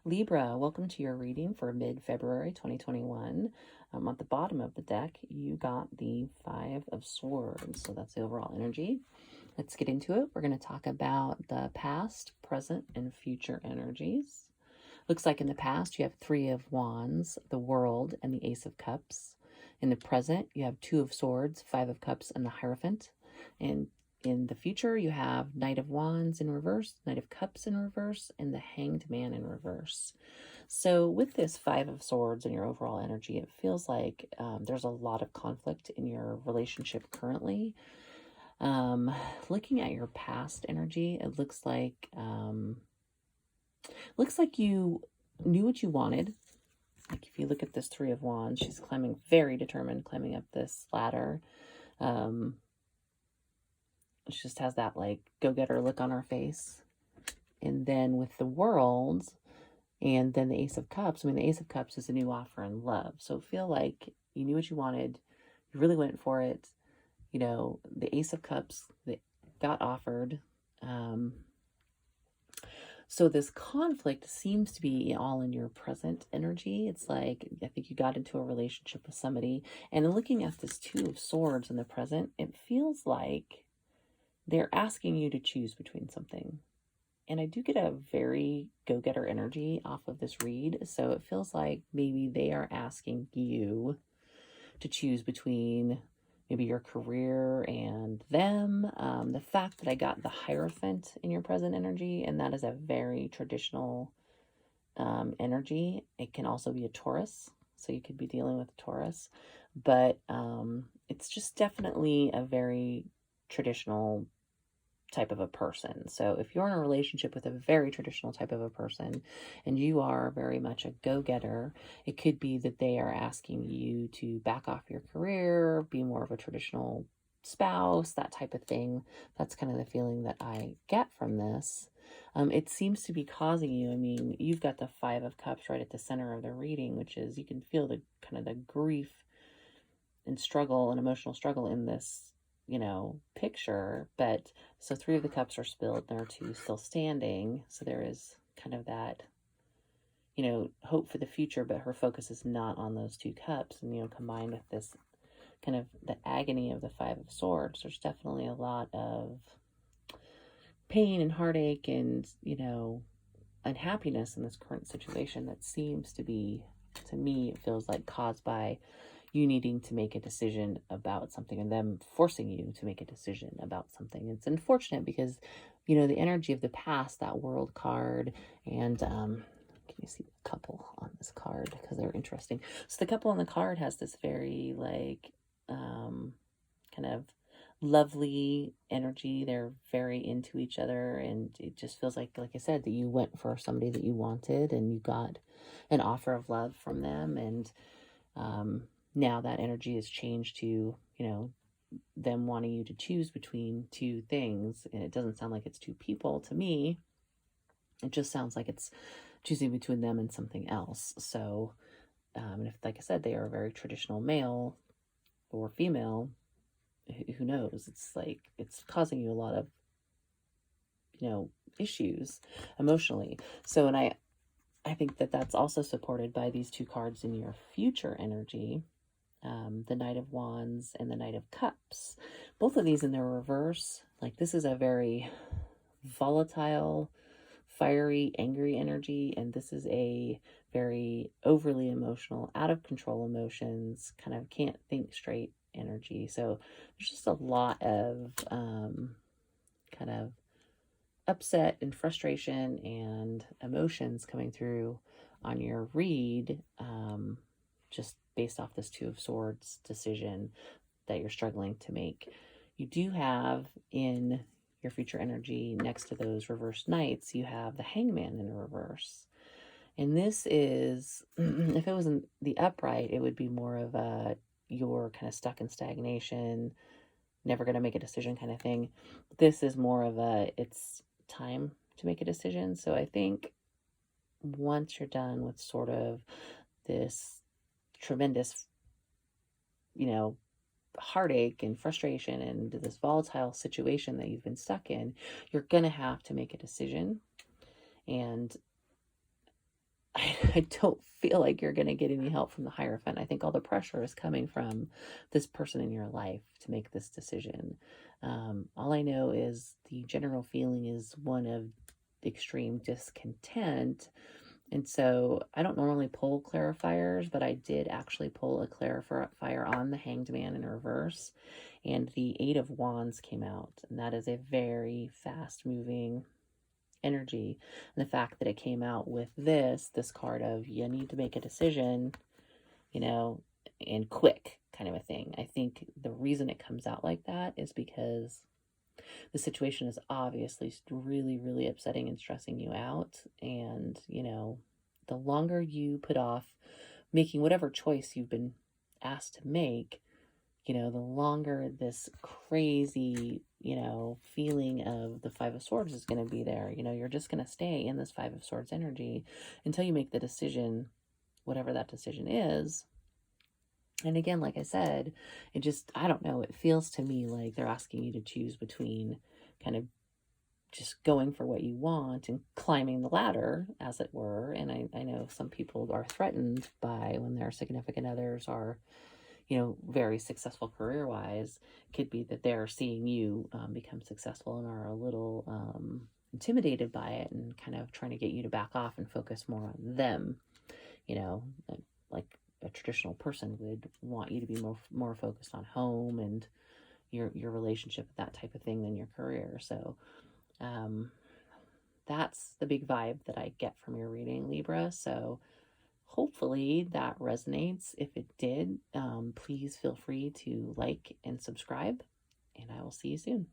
Libra, welcome to your reading for mid-February 2021. At the bottom of the deck, you got the Five of Swords. So that's the overall energy. Let's get into it. We're going to talk about the past, present, and future energies. Looks like in the past, you have Three of Wands, the World, and the Ace of Cups. In the present, you have Two of Swords, Five of Cups, and the Hierophant. And in the future, you have Knight of Wands in reverse, Knight of Cups in reverse, and the Hanged Man in reverse. So with this Five of Swords and your overall energy, it feels like there's a lot of conflict in your relationship currently. Looking at your past energy, it looks like you knew what you wanted. Like if you look at this Three of Wands, she's climbing, very determined, climbing up this ladder. She just has that like go-getter look on her face. And then with the World and then the Ace of Cups, I mean, the Ace of Cups is a new offer in love. So feel like you knew what you wanted. You really went for it. You know, the Ace of Cups that got offered. So this conflict seems to be all in your present energy. It's like, I think you got into a relationship with somebody. And looking at this Two of Swords in the present, it feels like they're asking you to choose between something. And I do get a very go-getter energy off of this read. So it feels like maybe they are asking you to choose between maybe your career and them. The fact that I got the Hierophant in your present energy, and that is a very traditional energy. It can also be a Taurus. So you could be dealing with a Taurus. But it's just definitely a very traditional type of a person. So if you're in a relationship with a very traditional type of a person and you are very much a go-getter, it could be that they are asking you to back off your career, be more of a traditional spouse, that type of thing. That's kind of the feeling that I get from this. It seems to be causing you, I mean, you've got the Five of Cups right at the center of the reading, which is, you can feel the kind of the grief and struggle and emotional struggle in this, you know, picture. But so Three of the Cups are spilled, there are two still standing. So there is kind of that, you know, hope for the future, but her focus is not on those two cups. And, you know, combined with this kind of the agony of the Five of Swords, there's definitely a lot of pain and heartache and, you know, unhappiness in this current situation that seems to be, to me, it feels like caused by you needing to make a decision about something and them forcing you to make a decision about something. It's unfortunate because, you know, the energy of the past, that World card, and can you see the couple on this card? Because they're interesting. So the couple on the card has this very like kind of lovely energy. They're very into each other, and it just feels like I said, that you went for somebody that you wanted and you got an offer of love from them. And now that energy has changed to, you know, them wanting you to choose between two things. And it doesn't sound like it's two people to me. It just sounds like it's choosing between them and something else. So, and if, like I said, they are a very traditional male or female, who knows? It's like, it's causing you a lot of, you know, issues emotionally. So, and I think that that's also supported by these two cards in your future energy. The Knight of Wands and the Knight of Cups. Both of these in their reverse. Like, this is a very volatile, fiery, angry energy, and this is a very overly emotional, out of control emotions, kind of can't think straight energy. So there's just a lot of kind of upset and frustration and emotions coming through on your read, just based off this Two of Swords decision that you're struggling to make. You do have in your future energy, next to those reverse knights, you have the Hangman in reverse. And this is, if it was in the upright, it would be more of a, you're kind of stuck in stagnation, never going to make a decision kind of thing. This is more of a, it's time to make a decision. So I think once you're done with sort of this tremendous, you know, heartache and frustration and this volatile situation that you've been stuck in, you're going to have to make a decision. And I don't feel like you're going to get any help from the Hierophant. I think all the pressure is coming from this person in your life to make this decision. All I know is the general feeling is one of extreme discontent. And so I don't normally pull clarifiers, but I did actually pull a clarifier on the Hanged Man in reverse. And the Eight of Wands came out. And that is a very fast moving energy. And the fact that it came out with this card of you need to make a decision, you know, and quick kind of a thing. I think the reason it comes out like that is because the situation is obviously really, really upsetting and stressing you out. And, you know, the longer you put off making whatever choice you've been asked to make, you know, the longer this crazy, you know, feeling of the Five of Swords is going to be there. You know, you're just going to stay in this Five of Swords energy until you make the decision, whatever that decision is. And again, like I said, it just, I don't know, it feels to me like they're asking you to choose between kind of just going for what you want and climbing the ladder, as it were. And I know some people are threatened by when their significant others are, you know, very successful career-wise. Could be that they're seeing you become successful and are a little intimidated by it and kind of trying to get you to back off and focus more on them. You know, like a traditional person would want you to be more focused on home and your relationship, that type of thing, than your career. So that's the big vibe that I get from your reading, Libra. So hopefully that resonates. If it did, please feel free to like and subscribe, and I will see you soon.